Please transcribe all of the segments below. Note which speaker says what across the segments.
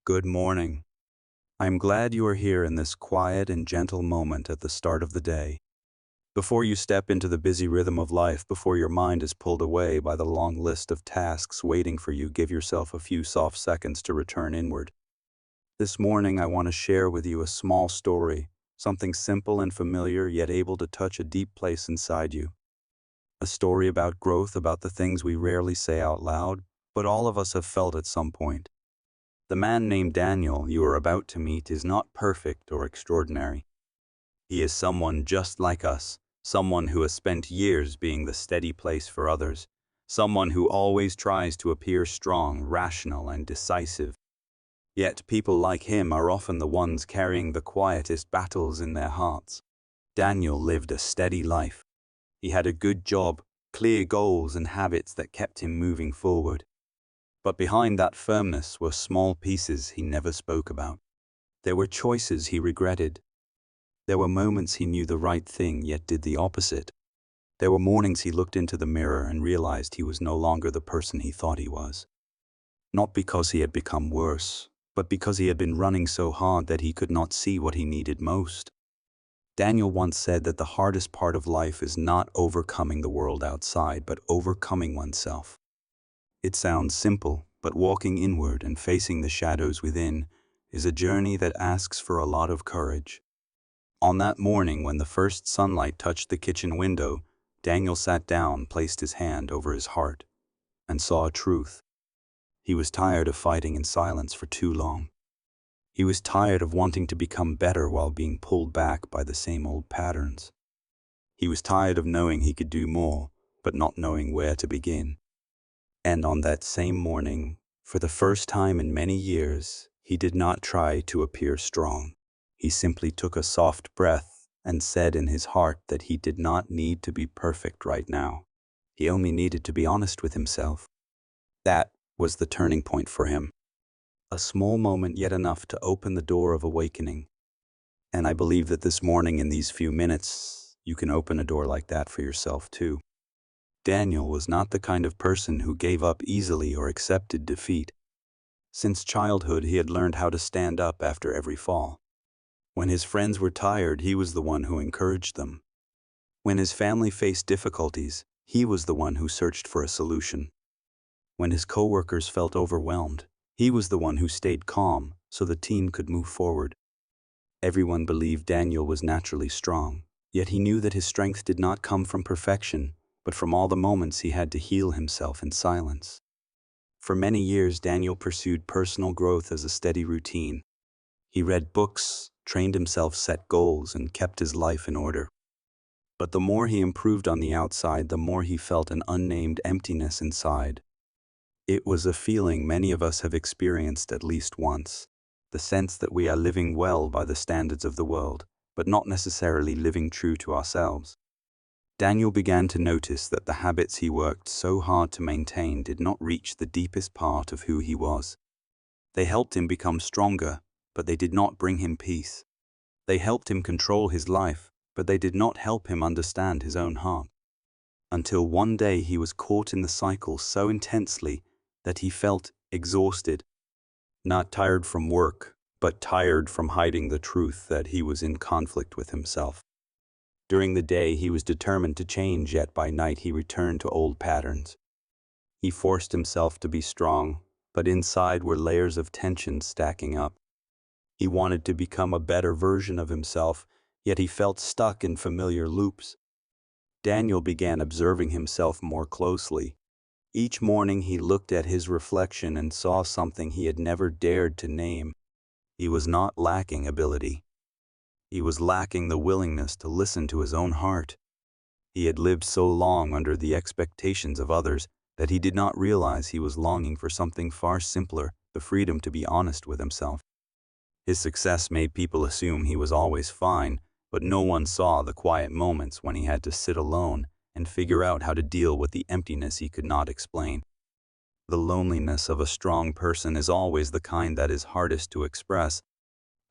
Speaker 1: Good morning. I'm glad you are here in this quiet and gentle moment at the start of the day. Before you step into the busy rhythm of life, before your mind is pulled away by the long list of tasks waiting for you, give yourself a few soft seconds to return inward. This morning, I want to share with you a small story, something simple and familiar yet able to touch a deep place inside you. A story about growth, about the things we rarely say out loud, but all of us have felt at some point. The man named Daniel you are about to meet is not perfect or extraordinary. He is someone just like us, someone who has spent years being the steady place for others, someone who always tries to appear strong, rational, and decisive. Yet people like him are often the ones carrying the quietest battles in their hearts. Daniel lived a steady life. He had a good job, clear goals, and habits that kept him moving forward. But behind that firmness were small pieces he never spoke about. There were choices he regretted. There were moments he knew the right thing yet did the opposite. There were mornings he looked into the mirror and realized he was no longer the person he thought he was. Not because he had become worse, but because he had been running so hard that he could not see what he needed most. Daniel once said that the hardest part of life is not overcoming the world outside, but overcoming oneself. It sounds simple, but walking inward and facing the shadows within is a journey that asks for a lot of courage. On that morning when the first sunlight touched the kitchen window, Daniel sat down, placed his hand over his heart, and saw a truth. He was tired of fighting in silence for too long. He was tired of wanting to become better while being pulled back by the same old patterns. He was tired of knowing he could do more, but not knowing where to begin. And on that same morning, for the first time in many years, he did not try to appear strong. He simply took a soft breath and said in his heart that he did not need to be perfect right now. He only needed to be honest with himself. That was the turning point for him. A small moment, yet enough to open the door of awakening. And I believe that this morning, in these few minutes, you can open a door like that for yourself too. Daniel was not the kind of person who gave up easily or accepted defeat. Since childhood, he had learned how to stand up after every fall. When his friends were tired, he was the one who encouraged them. When his family faced difficulties, he was the one who searched for a solution. When his coworkers felt overwhelmed, he was the one who stayed calm so the team could move forward. Everyone believed Daniel was naturally strong, yet he knew that his strength did not come from perfection, but from all the moments he had to heal himself in silence. For many years, Daniel pursued personal growth as a steady routine. He read books, trained himself, set goals, and kept his life in order. But the more he improved on the outside, the more he felt an unnamed emptiness inside. It was a feeling many of us have experienced at least once, the sense that we are living well by the standards of the world, but not necessarily living true to ourselves. Daniel began to notice that the habits he worked so hard to maintain did not reach the deepest part of who he was. They helped him become stronger, but they did not bring him peace. They helped him control his life, but they did not help him understand his own heart. Until one day he was caught in the cycle so intensely that he felt exhausted. Not tired from work, but tired from hiding the truth that he was in conflict with himself. During the day, he was determined to change, yet by night he returned to old patterns. He forced himself to be strong, but inside were layers of tension stacking up. He wanted to become a better version of himself, yet he felt stuck in familiar loops. Daniel began observing himself more closely. Each morning he looked at his reflection and saw something he had never dared to name. He was not lacking ability. He was lacking the willingness to listen to his own heart. He had lived so long under the expectations of others that he did not realize he was longing for something far simpler, the freedom to be honest with himself. His success made people assume he was always fine, but no one saw the quiet moments when he had to sit alone and figure out how to deal with the emptiness he could not explain. The loneliness of a strong person is always the kind that is hardest to express.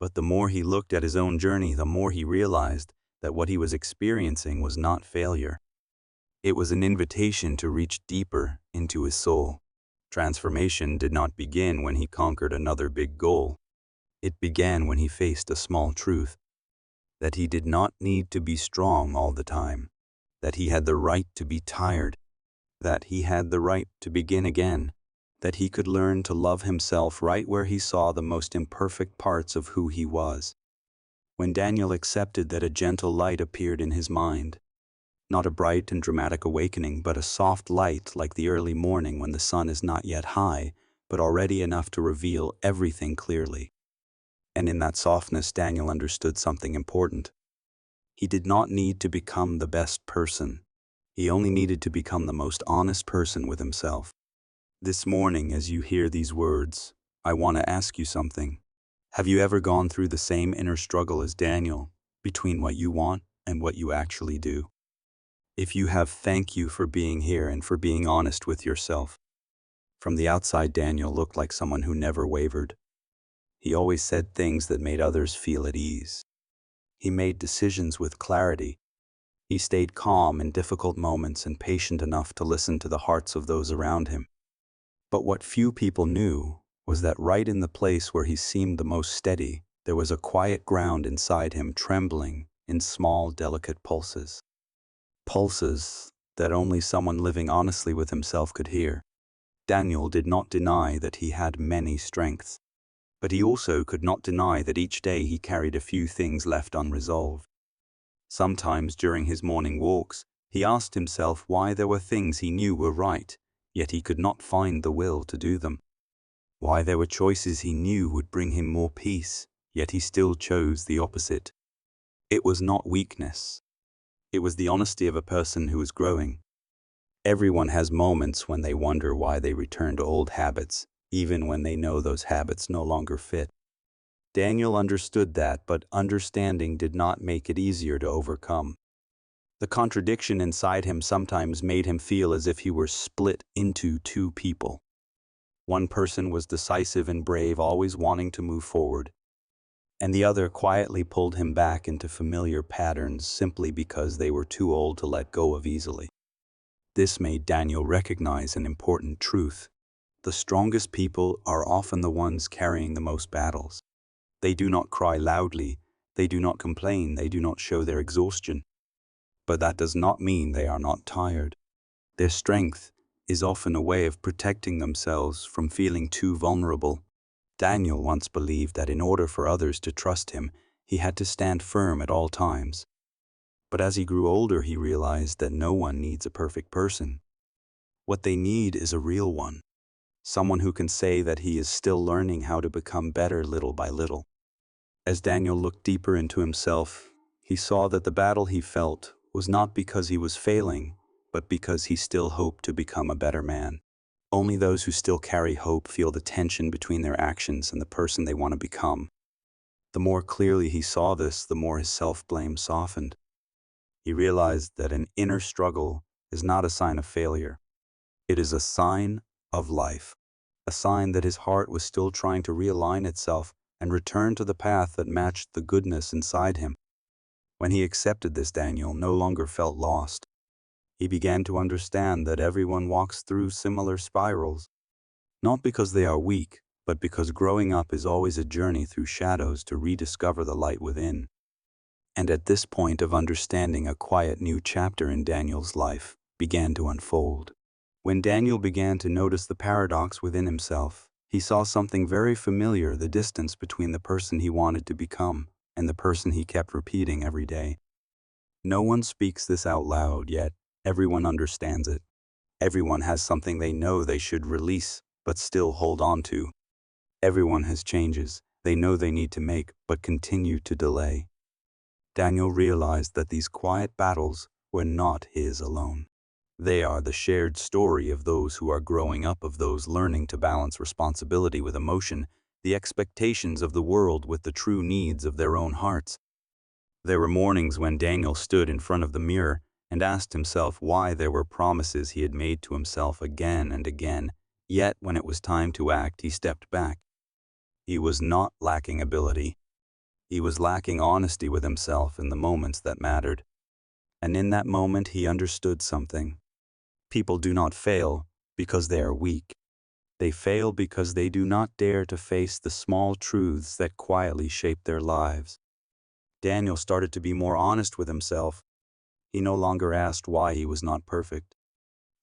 Speaker 1: But the more he looked at his own journey, the more he realized that what he was experiencing was not failure. It was an invitation to reach deeper into his soul. Transformation did not begin when he conquered another big goal. It began when he faced a small truth, that he did not need to be strong all the time, that he had the right to be tired, that he had the right to begin again, that he could learn to love himself right where he saw the most imperfect parts of who he was. When Daniel accepted that, a gentle light appeared in his mind. Not a bright and dramatic awakening, but a soft light like the early morning when the sun is not yet high, but already enough to reveal everything clearly. And in that softness, Daniel understood something important. He did not need to become the best person. He only needed to become the most honest person with himself. This morning, as you hear these words, I want to ask you something. Have you ever gone through the same inner struggle as Daniel, between what you want and what you actually do? If you have, thank you for being here and for being honest with yourself. From the outside, Daniel looked like someone who never wavered. He always said things that made others feel at ease. He made decisions with clarity. He stayed calm in difficult moments and patient enough to listen to the hearts of those around him. But what few people knew was that right in the place where he seemed the most steady, there was a quiet ground inside him trembling in small, delicate pulses. Pulses that only someone living honestly with himself could hear. Daniel did not deny that he had many strengths, but he also could not deny that each day he carried a few things left unresolved. Sometimes during his morning walks, he asked himself why there were things he knew were right, yet he could not find the will to do them. Why there were choices he knew would bring him more peace, yet he still chose the opposite. It was not weakness. It was the honesty of a person who is growing. Everyone has moments when they wonder why they return to old habits, even when they know those habits no longer fit. Daniel understood that, but understanding did not make it easier to overcome. The contradiction inside him sometimes made him feel as if he were split into two people. One person was decisive and brave, always wanting to move forward, and the other quietly pulled him back into familiar patterns simply because they were too old to let go of easily. This made Daniel recognize an important truth. The strongest people are often the ones carrying the most battles. They do not cry loudly, they do not complain, they do not show their exhaustion. But that does not mean they are not tired. Their strength is often a way of protecting themselves from feeling too vulnerable. Daniel once believed that in order for others to trust him, he had to stand firm at all times. But as he grew older, he realized that no one needs a perfect person. What they need is a real one. Someone who can say that he is still learning how to become better little by little. As Daniel looked deeper into himself, he saw that the battle he felt was not because he was failing, but because he still hoped to become a better man. Only those who still carry hope feel the tension between their actions and the person they want to become. The more clearly he saw this, the more his self-blame softened. He realized that an inner struggle is not a sign of failure. It is a sign of life, a sign that his heart was still trying to realign itself and return to the path that matched the goodness inside him. When he accepted this, Daniel no longer felt lost. He began to understand that everyone walks through similar spirals, not because they are weak, but because growing up is always a journey through shadows to rediscover the light within. And at this point of understanding, a quiet new chapter in Daniel's life began to unfold. When Daniel began to notice the paradox within himself, he saw something very familiar: the distance between the person he wanted to become and the person he kept repeating every day. No one speaks this out loud, yet everyone understands it. Everyone has something they know they should release, but still hold on to. Everyone has changes they know they need to make, but continue to delay. Daniel realized that these quiet battles were not his alone. They are the shared story of those who are growing up, of those learning to balance responsibility with emotion, the expectations of the world with the true needs of their own hearts. There were mornings when Daniel stood in front of the mirror and asked himself why there were promises he had made to himself again and again, yet when it was time to act, he stepped back. He was not lacking ability. He was lacking honesty with himself in the moments that mattered. And in that moment, he understood something. People do not fail because they are weak. They fail because they do not dare to face the small truths that quietly shape their lives. Daniel started to be more honest with himself. He no longer asked why he was not perfect.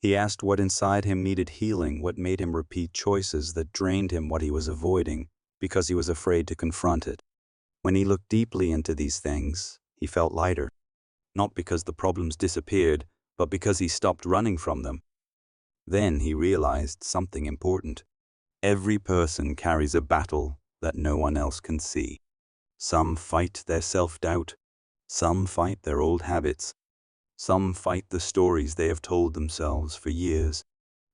Speaker 1: He asked what inside him needed healing, what made him repeat choices that drained him, what he was avoiding, because he was afraid to confront it. When he looked deeply into these things, he felt lighter, not because the problems disappeared, but because he stopped running from them. Then he realized something important. Every person carries a battle that no one else can see. Some fight their self-doubt. Some fight their old habits. Some fight the stories they have told themselves for years.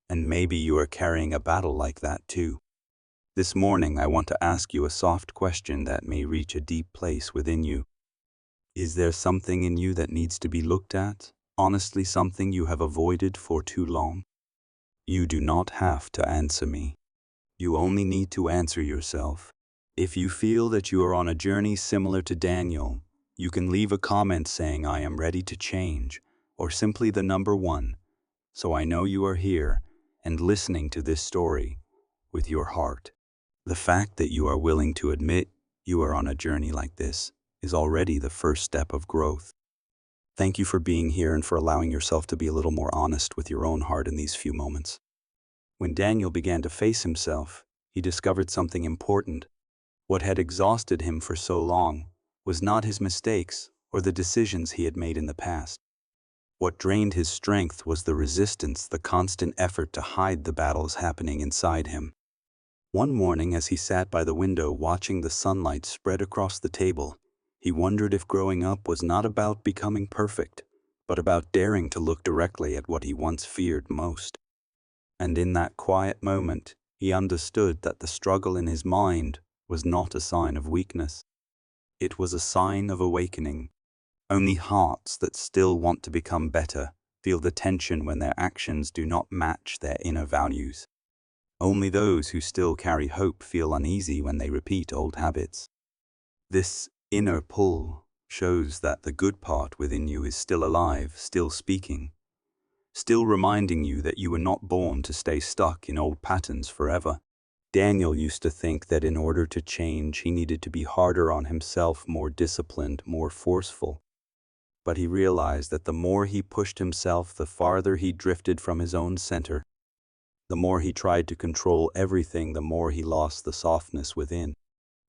Speaker 1: And maybe you are carrying a battle like that too. This morning I want to ask you a soft question that may reach a deep place within you. Is there something in you that needs to be looked at? Honestly, something you have avoided for too long? You do not have to answer me. You only need to answer yourself. If you feel that you are on a journey similar to Daniel, you can leave a comment saying I am ready to change, or simply the number 1, so I know you are here and listening to this story with your heart. The fact that you are willing to admit you are on a journey like this is already the first step of growth. Thank you for being here and for allowing yourself to be a little more honest with your own heart in these few moments. When Daniel began to face himself, he discovered something important. What had exhausted him for so long was not his mistakes or the decisions he had made in the past. What drained his strength was the resistance, the constant effort to hide the battles happening inside him. One morning, as he sat by the window watching the sunlight spread across the table, he wondered if growing up was not about becoming perfect, but about daring to look directly at what he once feared most. And in that quiet moment, he understood that the struggle in his mind was not a sign of weakness. It was a sign of awakening. Only hearts that still want to become better feel the tension when their actions do not match their inner values. Only those who still carry hope feel uneasy when they repeat old habits. This inner pull shows that the good part within you is still alive, still speaking, still reminding you that you were not born to stay stuck in old patterns forever. Daniel used to think that in order to change, he needed to be harder on himself, more disciplined, more forceful. But he realized that the more he pushed himself, the farther he drifted from his own center. The more he tried to control everything, the more he lost the softness within.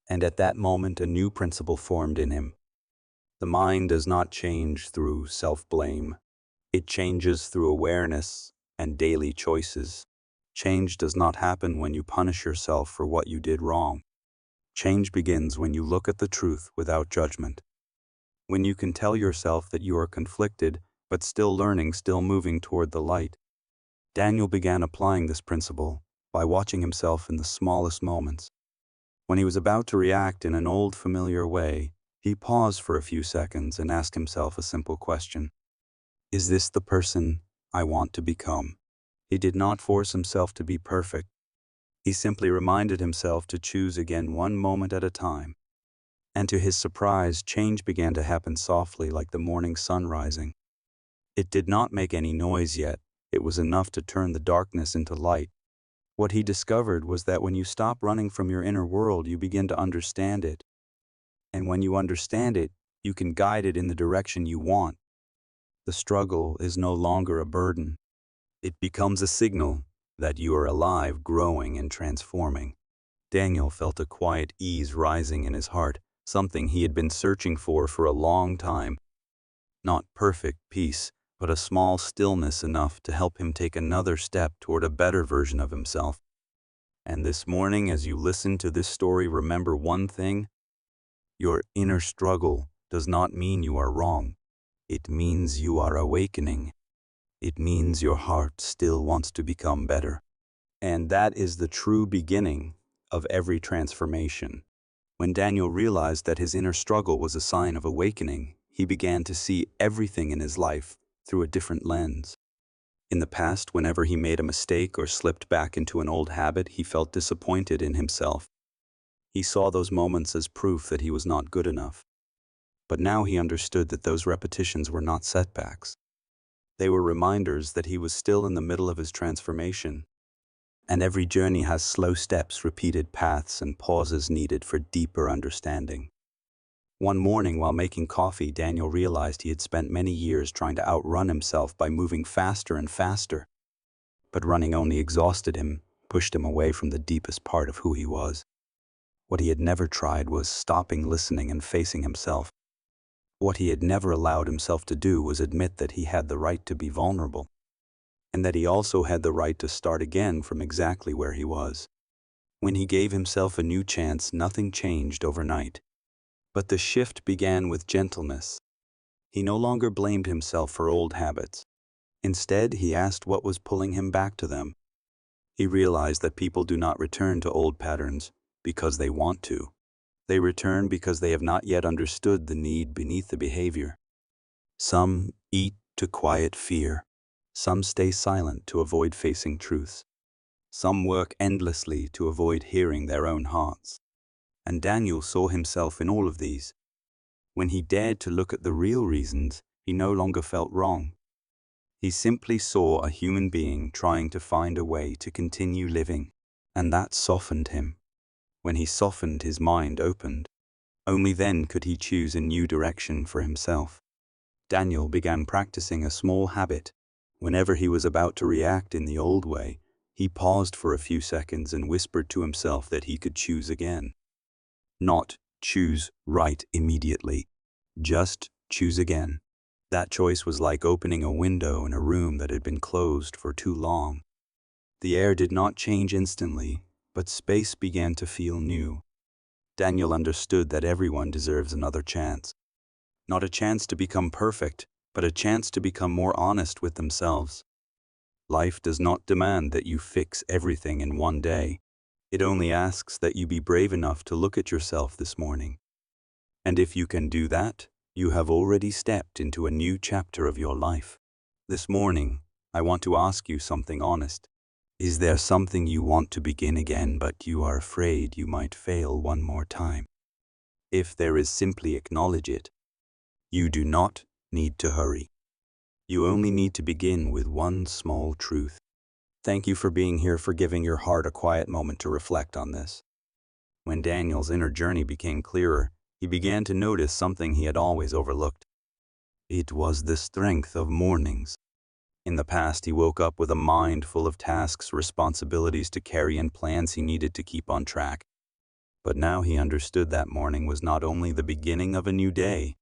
Speaker 1: And at that moment, a new principle formed in him. The mind does not change through self-blame. It changes through awareness and daily choices. Change does not happen when you punish yourself for what you did wrong. Change begins when you look at the truth without judgment. When you can tell yourself that you are conflicted, but still learning, still moving toward the light. Daniel began applying this principle by watching himself in the smallest moments. When he was about to react in an old familiar way, he paused for a few seconds and asked himself a simple question. Is this the person I want to become? He did not force himself to be perfect. He simply reminded himself to choose again one moment at a time. And to his surprise, change began to happen softly like the morning sun rising. It did not make any noise yet. It was enough to turn the darkness into light. What he discovered was that when you stop running from your inner world, you begin to understand it. And when you understand it, you can guide it in the direction you want. The struggle is no longer a burden. It becomes a signal that you are alive, growing, and transforming. Daniel felt a quiet ease rising in his heart, something he had been searching for a long time. Not perfect peace, but a small stillness enough to help him take another step toward a better version of himself. And this morning, as you listen to this story, remember one thing. Your inner struggle does not mean you are wrong. It means you are awakening. It means your heart still wants to become better. And that is the true beginning of every transformation. When Daniel realized that his inner struggle was a sign of awakening, he began to see everything in his life through a different lens. In the past, whenever he made a mistake or slipped back into an old habit, he felt disappointed in himself. He saw those moments as proof that he was not good enough. But now he understood that those repetitions were not setbacks. They were reminders that he was still in the middle of his transformation. And every journey has slow steps, repeated paths, and pauses needed for deeper understanding. One morning, while making coffee, Daniel realized he had spent many years trying to outrun himself by moving faster and faster. But running only exhausted him, pushed him away from the deepest part of who he was. What he had never tried was stopping, listening, and facing himself. What he had never allowed himself to do was admit that he had the right to be vulnerable, and that he also had the right to start again from exactly where he was. When he gave himself a new chance, nothing changed overnight. But the shift began with gentleness. He no longer blamed himself for old habits. Instead, he asked what was pulling him back to them. He realized that people do not return to old patterns because they want to. They return because they have not yet understood the need beneath the behavior. Some eat to quiet fear. Some stay silent to avoid facing truths. Some work endlessly to avoid hearing their own hearts. And Daniel saw himself in all of these. When he dared to look at the real reasons, he no longer felt wrong. He simply saw a human being trying to find a way to continue living, and that softened him. When he softened, his mind opened. Only then could he choose a new direction for himself. Daniel began practicing a small habit. Whenever he was about to react in the old way, he paused for a few seconds and whispered to himself that he could choose again. Not choose right immediately, just choose again. That choice was like opening a window in a room that had been closed for too long. The air did not change instantly, but space began to feel new. Daniel understood that everyone deserves another chance. Not a chance to become perfect, but a chance to become more honest with themselves. Life does not demand that you fix everything in one day. It only asks that you be brave enough to look at yourself this morning. And if you can do that, you have already stepped into a new chapter of your life. This morning, I want to ask you something honest. Is there something you want to begin again, but you are afraid you might fail one more time? If there is, simply acknowledge it. You do not need to hurry. You only need to begin with one small truth. Thank you for being here, for giving your heart a quiet moment to reflect on this. When Daniel's inner journey became clearer, he began to notice something he had always overlooked. It was the strength of mornings. In the past, he woke up with a mind full of tasks, responsibilities to carry, and plans he needed to keep on track. But now he understood that morning was not only the beginning of a new day.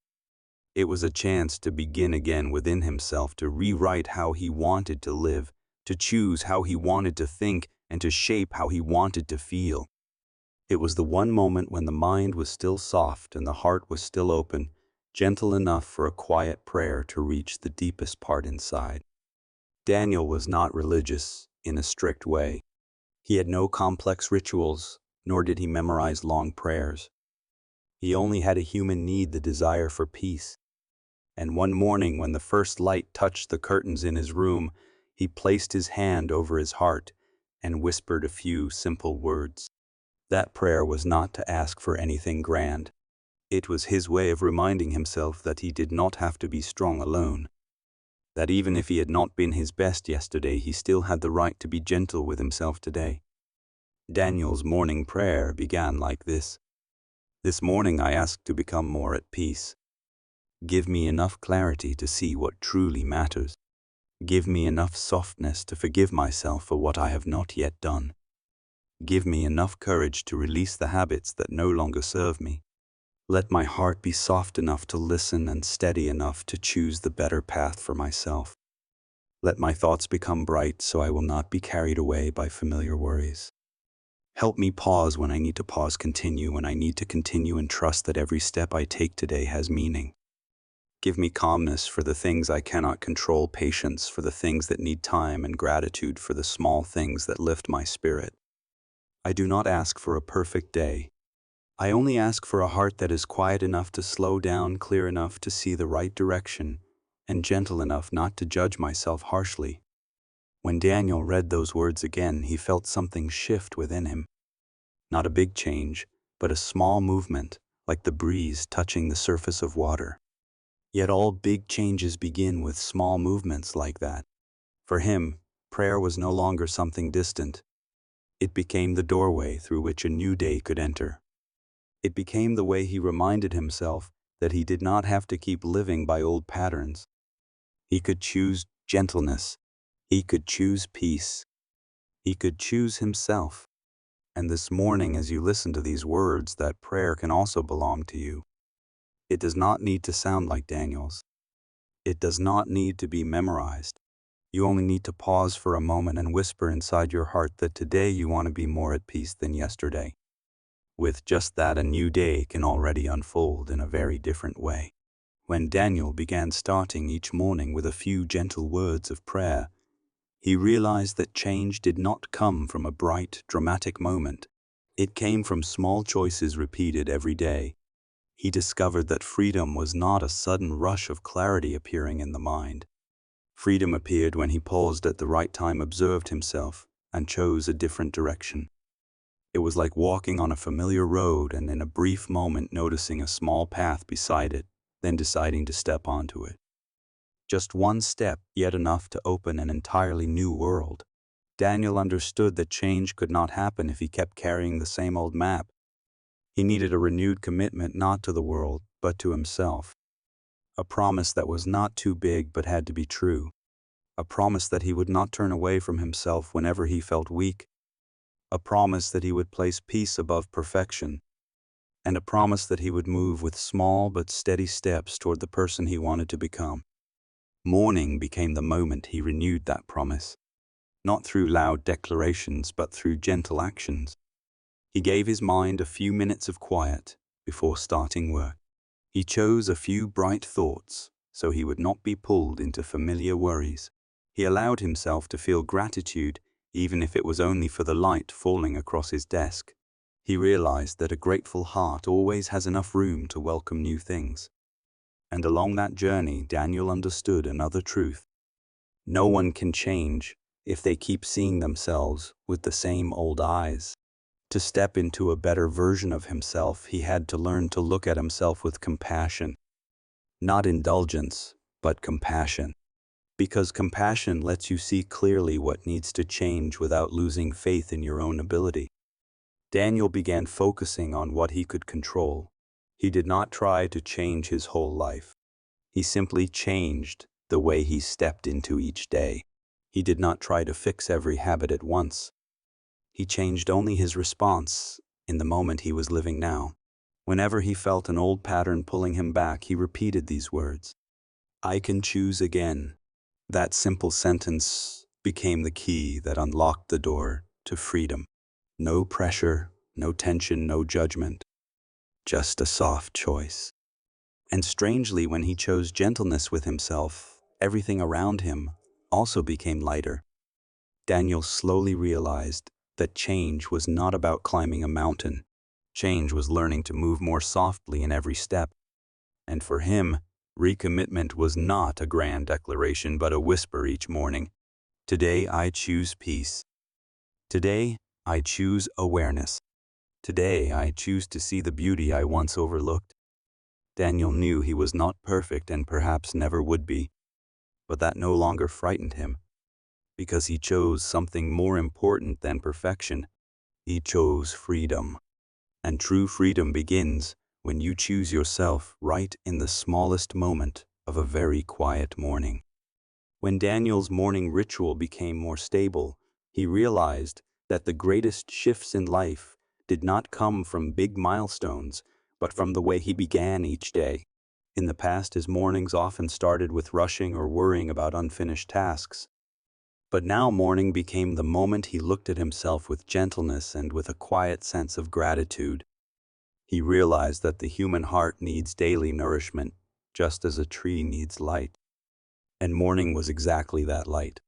Speaker 1: It was a chance to begin again within himself, to rewrite how he wanted to live, to choose how he wanted to think, and to shape how he wanted to feel. It was the one moment when the mind was still soft and the heart was still open, gentle enough for a quiet prayer to reach the deepest part inside. Daniel was not religious in a strict way. He had no complex rituals, nor did he memorize long prayers. He only had a human need, the desire for peace. And one morning, when the first light touched the curtains in his room, he placed his hand over his heart and whispered a few simple words. That prayer was not to ask for anything grand. It was his way of reminding himself that he did not have to be strong alone. That even if he had not been his best yesterday, he still had the right to be gentle with himself today. Daniel's morning prayer began like this. This morning I ask to become more at peace. Give me enough clarity to see what truly matters. Give me enough softness to forgive myself for what I have not yet done. Give me enough courage to release the habits that no longer serve me. Let my heart be soft enough to listen and steady enough to choose the better path for myself. Let my thoughts become bright so I will not be carried away by familiar worries. Help me pause when I need to pause, continue when I need to continue, and trust that every step I take today has meaning. Give me calmness for the things I cannot control, patience for the things that need time, and gratitude for the small things that lift my spirit. I do not ask for a perfect day. I only ask for a heart that is quiet enough to slow down, clear enough to see the right direction, and gentle enough not to judge myself harshly. When Daniel read those words again, he felt something shift within him. Not a big change, but a small movement, like the breeze touching the surface of water. Yet all big changes begin with small movements like that. For him, prayer was no longer something distant. It became the doorway through which a new day could enter. It became the way he reminded himself that he did not have to keep living by old patterns. He could choose gentleness. He could choose peace. He could choose himself. And this morning, as you listen to these words, that prayer can also belong to you. It does not need to sound like Daniel's. It does not need to be memorized. You only need to pause for a moment and whisper inside your heart that today you want to be more at peace than yesterday. With just that, a new day can already unfold in a very different way. When Daniel began starting each morning with a few gentle words of prayer, he realized that change did not come from a bright, dramatic moment. It came from small choices repeated every day. He discovered that freedom was not a sudden rush of clarity appearing in the mind. Freedom appeared when he paused at the right time, observed himself, and chose a different direction. It was like walking on a familiar road and in a brief moment noticing a small path beside it, then deciding to step onto it. Just one step, yet enough to open an entirely new world. Daniel understood that change could not happen if he kept carrying the same old map. He needed a renewed commitment not to the world, but to himself. A promise that was not too big but had to be true. A promise that he would not turn away from himself whenever he felt weak. A promise that he would place peace above perfection. And a promise that he would move with small but steady steps toward the person he wanted to become. Morning became the moment he renewed that promise. Not through loud declarations, but through gentle actions. He gave his mind a few minutes of quiet before starting work. He chose a few bright thoughts so he would not be pulled into familiar worries. He allowed himself to feel gratitude, even if it was only for the light falling across his desk. He realized that a grateful heart always has enough room to welcome new things. And along that journey, Daniel understood another truth. No one can change if they keep seeing themselves with the same old eyes. To step into a better version of himself, he had to learn to look at himself with compassion. Not indulgence, but compassion. Because compassion lets you see clearly what needs to change without losing faith in your own ability. Daniel began focusing on what he could control. He did not try to change his whole life. He simply changed the way he stepped into each day. He did not try to fix every habit at once. He changed only his response in the moment he was living now. Whenever he felt an old pattern pulling him back, he repeated these words. I can choose again. That simple sentence became the key that unlocked the door to freedom. No pressure, no tension, no judgment. Just a soft choice. And strangely, when he chose gentleness with himself, everything around him also became lighter. Daniel slowly realized that change was not about climbing a mountain. Change was learning to move more softly in every step. And for him, recommitment was not a grand declaration but a whisper each morning. Today I choose peace. Today I choose awareness. Today I choose to see the beauty I once overlooked. Daniel knew he was not perfect and perhaps never would be, but that no longer frightened him, because he chose something more important than perfection. He chose freedom. And true freedom begins when you choose yourself right in the smallest moment of a very quiet morning. When Daniel's morning ritual became more stable, he realized that the greatest shifts in life did not come from big milestones, but from the way he began each day. In the past, his mornings often started with rushing or worrying about unfinished tasks. But now morning became the moment he looked at himself with gentleness and with a quiet sense of gratitude. He realized that the human heart needs daily nourishment, just as a tree needs light. And morning was exactly that light.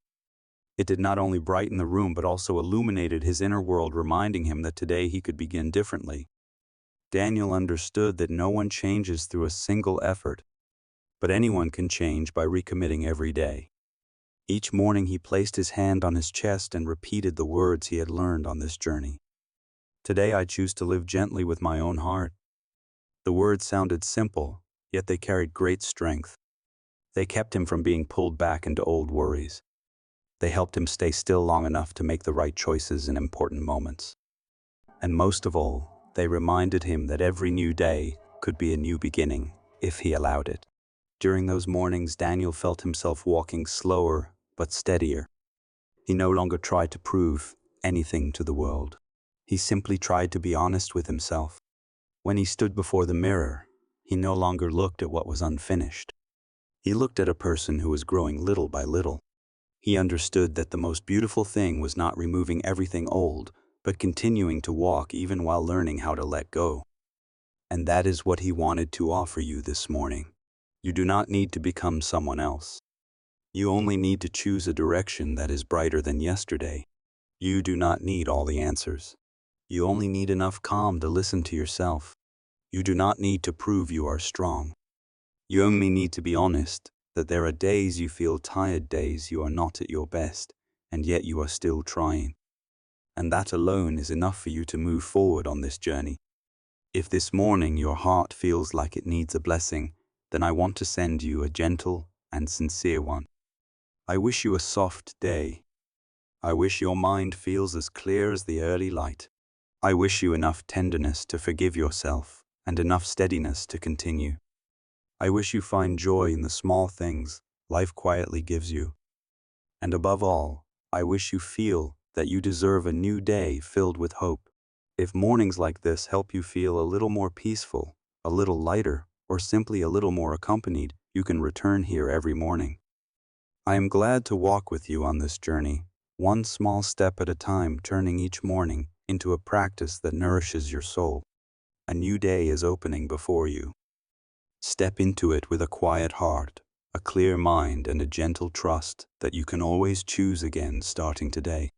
Speaker 1: It did not only brighten the room but also illuminated his inner world, reminding him that today he could begin differently. Daniel understood that no one changes through a single effort, but anyone can change by recommitting every day. Each morning he placed his hand on his chest and repeated the words he had learned on this journey. Today I choose to live gently with my own heart. The words sounded simple, yet they carried great strength. They kept him from being pulled back into old worries. They helped him stay still long enough to make the right choices in important moments. And most of all, they reminded him that every new day could be a new beginning if he allowed it. During those mornings, Daniel felt himself walking slower but steadier. He no longer tried to prove anything to the world. He simply tried to be honest with himself. When he stood before the mirror, he no longer looked at what was unfinished. He looked at a person who was growing little by little. He understood that the most beautiful thing was not removing everything old, but continuing to walk even while learning how to let go. And that is what he wanted to offer you this morning. You do not need to become someone else. You only need to choose a direction that is brighter than yesterday. You do not need all the answers. You only need enough calm to listen to yourself. You do not need to prove you are strong. You only need to be honest that there are days you feel tired, days you are not at your best, and yet you are still trying. And that alone is enough for you to move forward on this journey. If this morning your heart feels like it needs a blessing, then I want to send you a gentle and sincere one. I wish you a soft day. I wish your mind feels as clear as the early light. I wish you enough tenderness to forgive yourself and enough steadiness to continue. I wish you find joy in the small things life quietly gives you. And above all, I wish you feel that you deserve a new day filled with hope. If mornings like this help you feel a little more peaceful, a little lighter, or simply a little more accompanied, you can return here every morning. I am glad to walk with you on this journey, one small step at a time, turning each morning into a practice that nourishes your soul. A new day is opening before you. Step into it with a quiet heart, a clear mind, and a gentle trust that you can always choose again starting today.